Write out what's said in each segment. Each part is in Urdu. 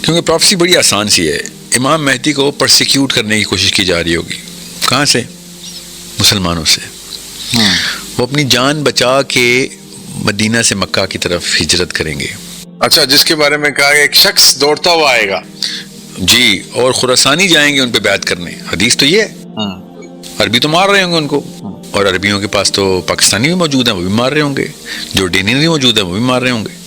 کیونکہ پروفیسی بڑی آسان سی ہے. امام مہدی کو پرسیکیوٹ کرنے کی کوشش کی جا رہی ہوگی. کہاں سے؟ مسلمانوں سے. وہ اپنی جان بچا کے مدینہ سے مکہ کی طرف ہجرت کریں گے. اچھا، جس کے بارے میں کہا ایک شخص دوڑتا ہوا آئے گا. جی، اور خراسانی جائیں گے ان پہ بیعت کرنے. حدیث تو یہ ہے. عربی تو مار رہے ہوں گے ان کو، اور عربیوں کے پاس تو پاکستانی بھی موجود ہیں، وہ بھی مار رہے ہوں گے. جورڈینین بھی موجود ہیں، وہ بھی مار رہے ہوں گے.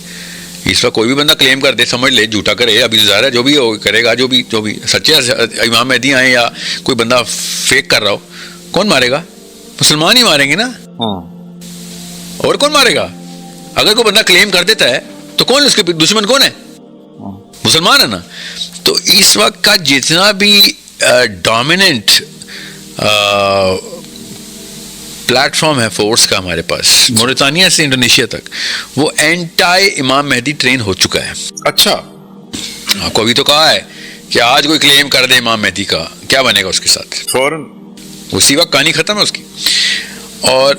اس وقت کوئی بھی بندہ کلیم کر دے، سمجھ لے، جھوٹا کرے، ابھی ظاہر ہے جو بھی ہو کرے گا، جو بھی سچے امام مہدی آئیں یا کوئی بندہ فیک کر رہا ہو، کون مارے گا؟ مسلمان ہی ماریں گے نا. اور کون مارے گا؟ اگر کوئی بندہ کلیم کر دیتا ہے تو کون اس کے دشمن کون ہے؟ مسلمان ہے نا. تو اس وقت کا جتنا بھی ڈومیننٹ پلیٹ فارم ہے فورس کا ہمارے پاس، موریتانیہ سے انڈونیشیا تک، وہ اینٹائی امام مہدی ٹرین ہو چکا ہے. اچھا، آپ کو ابھی تو کہا ہے کہ آج کوئی کلیم کر دے امام مہدی کا، کیا بنے گا اس کے ساتھ؟ فوراً اسی وقت کہانی ختم ہے اس کی. اور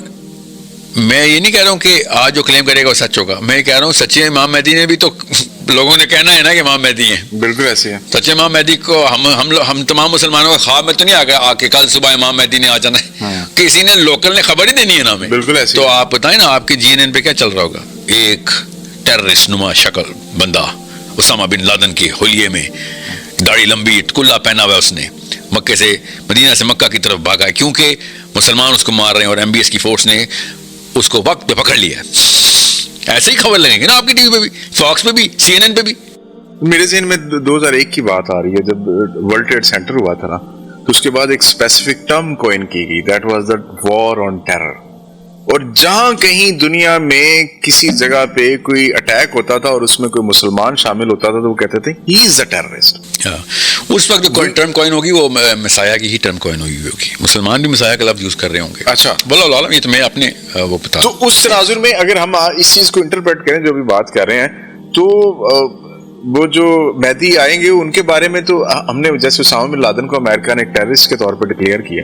میں یہ نہیں کہہ رہا ہوں کہ آج جو کلیم کرے گا وہ سچ ہوگا. میں کہہ رہا ہوں سچے امام مہدی نے بھی تو لوگوں نے کہنا ہے نا کہ امام مہدی ہیں. بالکل ایسے ہے. سچے امام مہدی کو ہم تمام مسلمانوں کے خواب میں تو نہیں آ گیا کہ کل صبح امام مہدی نے آ جانا ہے. کسی نے لوکل نے خبر ہی دینی ہے نا ہمیں. بالکل ایسے. تو آپ بتائیں نا آپ کے جی این این پہ کیا چل رہا ہوگا؟ ایک ٹیررسٹ نما شکل بندہ اسامہ بن لادن کے حلیے میں، داڑھی لمبی، کلا پہنا ہوا اس نے، مکے سے مدینہ سے مکہ کی طرف بھاگا ہے کیونکہ مسلمان اس کو مار رہے ہیں اور ایم بی ایس کی فورس نے اس کو وقت پہ پکڑ لیا. ایسے ہی خبر لگیں گے نا آپ کی ٹی وی پہ بھی، فاکس پہ بھی، سی این این پہ بھی. میرے ذہن میں 2001 کی بات آ رہی ہے جب ورلڈ ٹریڈ سینٹر ہوا تھا نا، تو اس کے بعد ایک اسپیسیفک ٹرم کوئن کی گئی، that was the war on terror. اور جہاں کہیں دنیا میں کسی جگہ پہ کوئی اٹیک ہوتا تھا اور اس میں کوئی مسلمان شامل ہوتا تھا تو وہ کہتے تھے ہی از اے ٹیررسٹ. اس وقت جو ٹرم کوئن ہوگی وہ مسایہ کی ہی ٹرم کوئن ہوگی. مسلمان بھی مسایہ کا لفظ یوز کر رہے ہوں گے. اچھا، بولا یہ تو میں اپنے وہ بتا. تو اس تناظر میں اگر ہم اس چیز کو انٹرپریٹ کریں جو بھی بات کر رہے ہیں، تو وہ جو مہدی آئیں گے ان کے بارے میں تو ہم نے جیسے اسامہ بن لادن کو امریکہ نے ایک ٹیررسٹ کے طور پر ڈکلیئر کیا،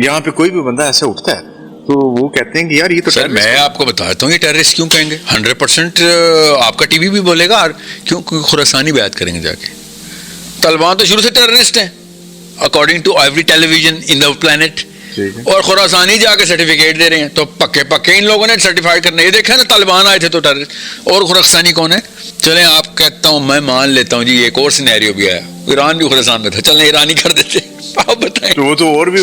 یہاں پہ کوئی بھی بندہ ایسا اٹھتا ہے تو وہ کہتے ہیں کہ یار یہ تو سر میں آپ کو بتاتا ہوں یہ ٹیررسٹ کیوں کہیں گے. 100% آپ کا ٹی وی بھی بولے گا. اور کیوں؟ خراسانی بیعت کریں گے جا کے. طالبان تو شروع سے ٹیررسٹ ہیں according to every television in the planet, اور خراسانی جا کے سرٹیفکیٹ دے رہے ہیں. تو پکے ان لوگوں نے سرٹیفائی کرنا. یہ دیکھا نا طالبان آئے تھے تو ٹیررسٹ، اور خراسانی کون ہے؟ چلیں آپ کہتا ہوں میں مان لیتا ہوں جی ایک اور سینیریو بھی آیا، ایران بھی خراسان میں تھا، چلیں ایرانی کر دیتے. آپ بتائیں وہ تو اور بھی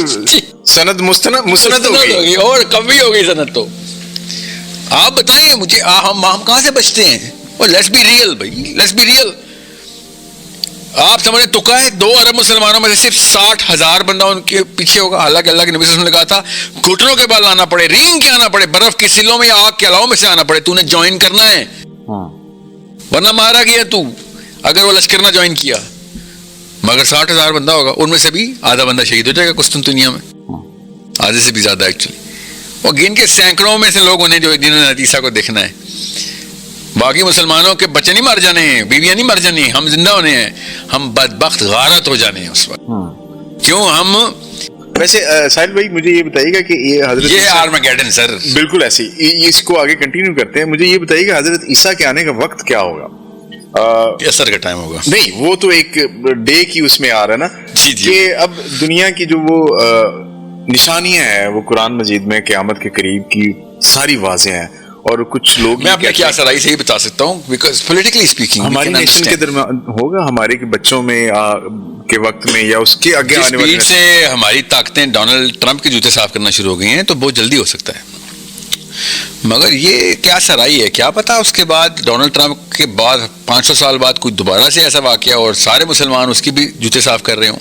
سند مستند ہوگی اور کمی ہو گئی سند. تو آپ بتائیں مجھے ہم کہاں سے بچتے ہیں؟ اور لیٹس بی ریئل بھائی، لیٹس بی ریئل. آپ سمجھے تکا ہے 2 ارب مسلمانوں میں سے صرف 60,000 بندہ ان کے پیچھے ہوگا. حالانکہ اللہ کے نبی صلی اللہ علیہ وسلم نے کہا تھا گھٹنوں کے بال آنا پڑے، رینگ کے آنا پڑے، برف کی سلوں میں یا آگ کے علاوہ میں سے آنا پڑے، تو نے جوائن کرنا ہے ورنہ مارا گیا تو اگر وہ لشکر نہ جوائن کیا. مگر 60,000 بندہ ہوگا، ان میں سے بھی آدھا بندہ شہید ہو جائے گا قسطنطنیہ میں، آدھے سے بھی زیادہ ایکچولی. اور گن کے سینکڑوں میں سے لوگ انہیں جو جنہوں نے عیسیٰ کو دیکھنا ہے. باقی مسلمانوں کے بچے نہیں مر جانے ہیں، بیویاں نہیں مر جانی، ہم زندہ ہونے ہیں. ہم بدبخت غارت ہو جانے ہیں اس وقت. کیوں؟ ہم ویسے ساحل بھائی مجھے یہ بتائیے گا کہ یہ حضرت یہ آرمیگیڈن سر بالکل ایسی اس کو آگے کنٹینیو کرتے ہیں. مجھے یہ بتائیے کہ حضرت عیسیٰ کے آنے کا وقت کیا ہوگا؟ اثر کا ٹائم ہوگا. نہیں، وہ تو ایک ڈے کی اس میں آ رہا ہے نا کہ اب دنیا کی جو وہ نشانیاں ہیں وہ قرآن مجید میں قیامت کے قریب کی ساری واضح ہیں. اور کچھ لوگ میں اپنے کیا سرائی سے ہی بتا سکتا ہوں بیکاز پولیٹیکلی اسپیکنگ ہماری نیشن کے درمیان ہوگا، ہمارے کے بچوں میں کے وقت میں یا اس کے آگے آنے والے سے ہماری طاقتیں ڈونلڈ ٹرمپ کے جوتے صاف کرنا شروع ہو گئی ہیں تو بہت جلدی ہو سکتا ہے. مگر یہ کیا سرائی ہے، کیا پتا اس کے بعد ڈونلڈ ٹرمپ کے بعد 500 سال بعد کوئی دوبارہ سے ایسا واقعہ اور سارے مسلمان اس کی بھی جوتے صاف کر رہے ہوں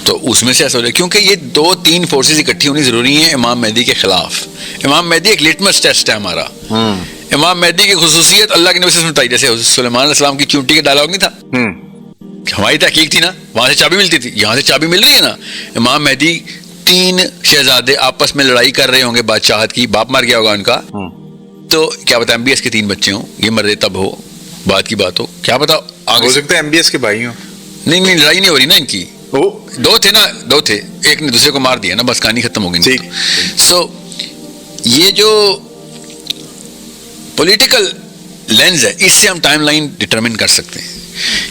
تو اس میں سے ایسا ہو جائے. کیونکہ یہ 2-3 فورسز اکٹھی ہونی ضروری ہیں امام مہدی کے خلاف. امام مہدی ایک لٹمس ٹیسٹ ہے ہمارا. امام مہدی کی خصوصیت اللہ کے نبی سے بتائی، جیسے سلیمان علیہ السلام کی چونٹی کے ڈائلاگ نہیں تھا، ہماری تحقیق تھی نا، وہاں سے چابی ملتی تھی، یہاں سے چابی مل رہی ہے نا. امام مہدی 3 شہزادے آپس میں لڑائی کر رہے ہوں گے بادشاہت کی، باپ مر گیا ہوگا ان کا، تو کیا پتا ایم بی ایس کے 3 بچے ہوں، یہ مرے تب ہو، بات کی بات ہو، کیا پتا ہو سکتا ہے ایم بی ایس کے بھائی ہوں. نہیں لڑائی نہیں ہو رہی نا ان کی. 2 تھے ایک نے دوسرے کو مار دیا نا، بس کہانی ختم ہو گئی. سو یہ جو پولیٹیکل لینز ہے اس سے ہم ٹائم لائن ڈٹرمن کر سکتے ہیں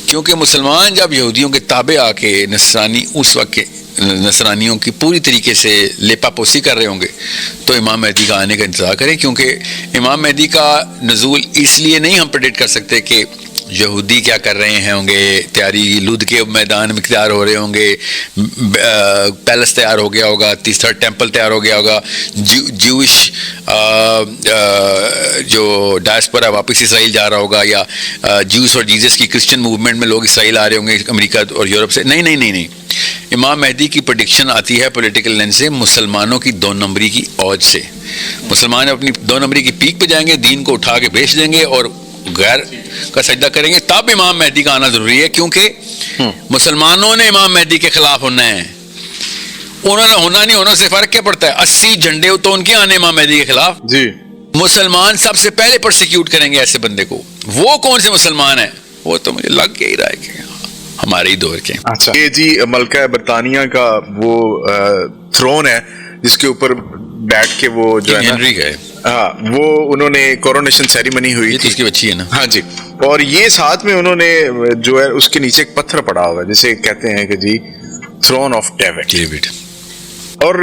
کیونکہ مسلمان جب یہودیوں کے تابع آ کے نصرانی اس وقت کے نصرانیوں کی پوری طریقے سے لیپا پوسی کر رہے ہوں گے تو امام مہدی کا آنے کا انتظار کریں، کیونکہ امام مہدی کا نزول اس لیے نہیں ہم پریڈکٹ کر سکتے کہ یہودی کیا کر رہے ہوں گے، تیاری لد کے میدان میں تیار ہو رہے ہوں گے، پیلس تیار ہو گیا ہوگا، تیسرا ٹیمپل تیار ہو گیا ہوگا، جوش جو ڈائسپورا واپس اسرائیل جا رہا ہوگا، یا جوس اور جیزس کی کرسچن موومنٹ میں لوگ اسرائیل آ رہے ہوں گے امریکہ اور یورپ سے. نہیں. امام مہدی کی پریڈکشن آتی ہے پولیٹیکل لینس سے، مسلمانوں کی 2 نمبری کی اوج سے. مسلمان اپنی 2 نمبری کی پیک پہ جائیں گے، دین کو اٹھا کے بیچ دیں گے اور غیر کا سجدہ کریں گے، تب امام مہدی کا آنا ضروری ہے. کیونکہ مسلمانوں نے امام مہدی کے خلاف ہونا ہے، انہوں نے ہونا نہیں ہونا سے فرق کیا پڑتا ہے؟ 80 جھنڈے تو ان کے آنے امام مہدی کے خلاف. جی مسلمان سب سے پہلے پرسیکیوٹ کریں گے ایسے بندے کو. وہ کون سے مسلمان ہیں؟ وہ تو مجھے لگ ہی رہا ہے کہ ہمارے ہی دور کے. اچھا، یہ جی ملکہ برطانیہ کا وہ تھرون ہے جس کے اوپر بیٹھ کے وہ جو ہے نا ہنری کا ہے، ہاں، وہ انہوں نے کورونیشن سیریمنی ہوئی یہ تو تھی. اس کی بچی ہے نا. ہاں جی، اور یہ ساتھ میں انہوں نے جو ہے اس کے نیچے ایک پتھر پڑا ہوا ہے جسے کہتے ہیں کہ جی تھرون آف ڈیوڈ. اور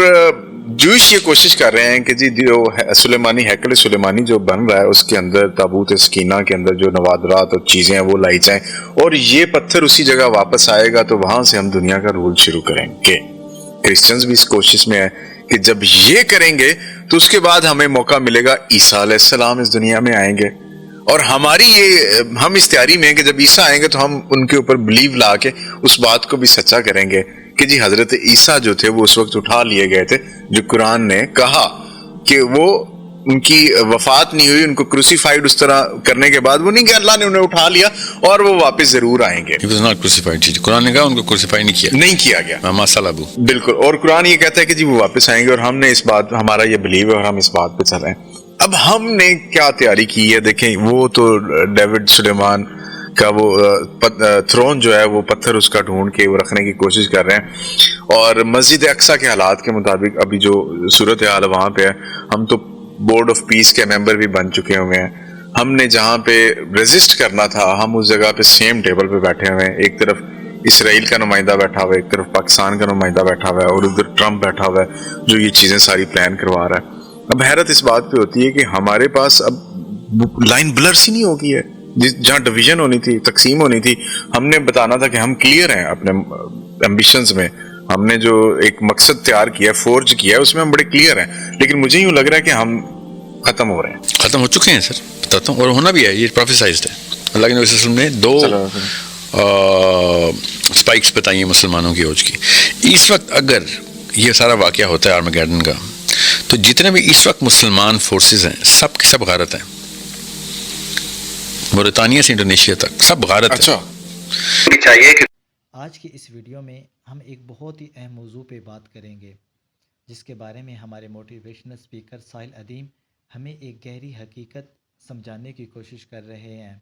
جوش یہ کوشش کر رہے ہیں کہ جی جو سلیمانی ہیکل سلیمانی جو بن رہا ہے اس کے اندر تابوت سکینہ کے اندر جو نوادرات اور چیزیں ہیں وہ لائی جائیں، اور یہ پتھر اسی جگہ واپس آئے گا تو وہاں سے ہم دنیا کا رول شروع کریں گے. کرسچنز بھی اس کوشش میں ہیں کہ جب یہ کریں گے تو اس کے بعد ہمیں موقع ملے گا عیسیٰ علیہ السلام اس دنیا میں آئیں گے، اور ہماری یہ ہم اس تیاری میں ہیں کہ جب عیسیٰ آئیں گے تو ہم ان کے اوپر بلیو لا کے اس بات کو بھی سچا کریں گے کہ جی حضرت عیسیٰ جو تھے وہ اس وقت اٹھا لیے گئے تھے جو قرآن نے کہا کہ وہ ان کی وفات نہیں ہوئی، ان کو کروسیفائیڈ اس طرح کرنے کے بعد وہ نہیں کہ اللہ نے انہیں اٹھا لیا اور وہ واپس ضرور آئیں گے. He was not crucified. قرآن نے کہا ان کو کروسیفائی نہیں کیا گیا. ما صلبوا. بالکل، اور قرآن یہ کہتا ہے کہ جی وہ واپس آئیں گے، اور ہم نے اس بات، ہمارا یہ بلیو ہے اور ہم اس بات پہ چل رہے ہیں. اب ہم نے کیا تیاری کی ہے؟ دیکھیں، وہ تو ڈیوڈ سلیمان کا وہ تھرون جو ہے وہ پتھر اس کا ڈھونڈ کے وہ رکھنے کی کوشش کر رہے ہیں، اور مسجد اقصیٰ کے حالات کے مطابق ابھی جو صورتحال وہاں پہ ہے، ہم تو بورڈ آف پیس کے ممبر بھی بن چکے ہوئے ہیں. ہم نے جہاں پہ ریزسٹ کرنا تھا ہم اس جگہ پہ سیم ٹیبل پہ بیٹھے ہوئے ہیں. ایک طرف اسرائیل کا نمائندہ بیٹھا ہوا ہے، ایک طرف پاکستان کا نمائندہ بیٹھا ہوا ہے، اور ادھر ٹرمپ بیٹھا ہوا ہے جو یہ چیزیں ساری پلان کروا رہا ہے. اب حیرت اس بات پہ ہوتی ہے کہ ہمارے پاس اب لائن بلر سی نہیں ہوگی ہے، جہاں ڈویژن ہونی تھی، تقسیم ہونی تھی. ہم نے بتانا تھا کہ ہم کلیئر ہیں اپنے ایمبیشنز میں، ہم نے جو ایک مقصد تیار کیا، فورج کیا ہے، اس میں ہم بڑے کلیئر ہیں. لیکن مجھے یوں لگ رہا ہے کہ ہم ختم ہو رہے ہیں، ختم ہو چکے ہیں سر، بتاتا ہوں، اور ہونا بھی ہے. یہ پروفیسائزڈ ہے. اللہ کے نبی صلی اللہ علیہ وسلم نے 2 سپائکس بتائی ہیں مسلمانوں کی اوج کی. اس وقت اگر یہ سارا واقعہ ہوتا ہے آرمیگیڈن کا تو جتنے بھی اس وقت مسلمان فورسز ہیں سب کے سب غارت ہیں، موریتانیہ سے انڈونیشیا تک سب غارت ہیں. آج کی اس ویڈیو میں ہم ایک بہت ہی اہم موضوع پہ بات کریں گے جس کے بارے میں ہمارے موٹیویشنل اسپیکر ساحل ادیم ہمیں ایک گہری حقیقت سمجھانے کی کوشش کر رہے ہیں.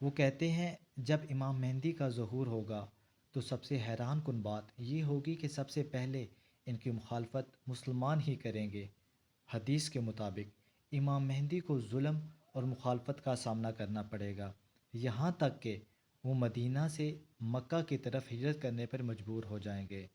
وہ کہتے ہیں جب امام مہدی کا ظہور ہوگا تو سب سے حیران کن بات یہ ہوگی کہ سب سے پہلے ان کی مخالفت مسلمان ہی کریں گے. حدیث کے مطابق امام مہدی کو ظلم اور مخالفت کا سامنا کرنا پڑے گا، یہاں تک کہ وہ مدینہ سے مکہ کی طرف ہجرت کرنے پر مجبور ہو جائیں گے.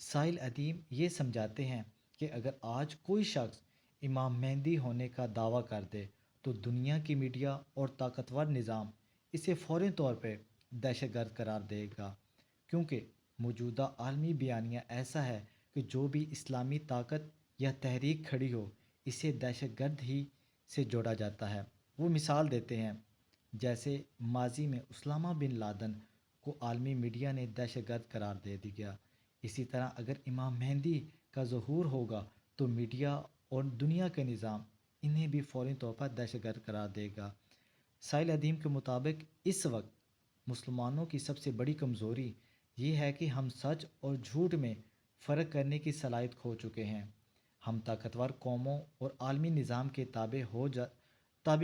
ساحل ادیم یہ سمجھاتے ہیں کہ اگر آج کوئی شخص امام مہدی ہونے کا دعویٰ کر دے تو دنیا کی میڈیا اور طاقتور نظام اسے فوری طور پہ دہشت گرد قرار دے گا، کیونکہ موجودہ عالمی بیانیہ ایسا ہے کہ جو بھی اسلامی طاقت یا تحریک کھڑی ہو اسے دہشت گرد ہی سے جوڑا جاتا ہے. وہ مثال دیتے ہیں جیسے ماضی میں اسامہ بن لادن کو عالمی میڈیا نے دہشت گرد قرار دے دیا، اسی طرح اگر امام مہدی کا ظہور ہوگا تو میڈیا اور دنیا کے نظام انہیں بھی فوری طور پر دہشت گرد قرار دے گا. ساحل ادیم کے مطابق اس وقت مسلمانوں کی سب سے بڑی کمزوری یہ ہے کہ ہم سچ اور جھوٹ میں فرق کرنے کی صلاحیت کھو چکے ہیں. ہم طاقتور قوموں اور عالمی نظام کے تابع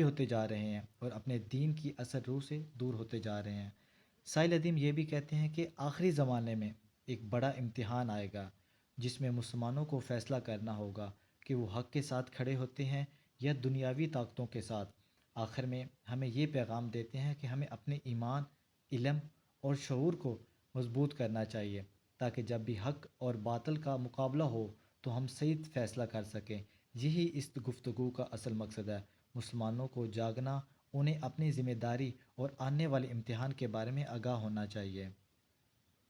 ہوتے جا رہے ہیں اور اپنے دین کی اصل روح سے دور ہوتے جا رہے ہیں. ساحل ادیم یہ بھی کہتے ہیں کہ آخری زمانے میں ایک بڑا امتحان آئے گا جس میں مسلمانوں کو فیصلہ کرنا ہوگا کہ وہ حق کے ساتھ کھڑے ہوتے ہیں یا دنیاوی طاقتوں کے ساتھ. آخر میں ہمیں یہ پیغام دیتے ہیں کہ ہمیں اپنے ایمان علم اور شعور کو مضبوط کرنا چاہیے تاکہ جب بھی حق اور باطل کا مقابلہ ہو تو ہم صحیح فیصلہ کر سکیں۔ یہی اس گفتگو کا اصل مقصد ہے، مسلمانوں کو جاگنا، انہیں اپنی ذمہ داری اور آنے والے امتحان کے بارے میں آگاہ ہونا چاہیے۔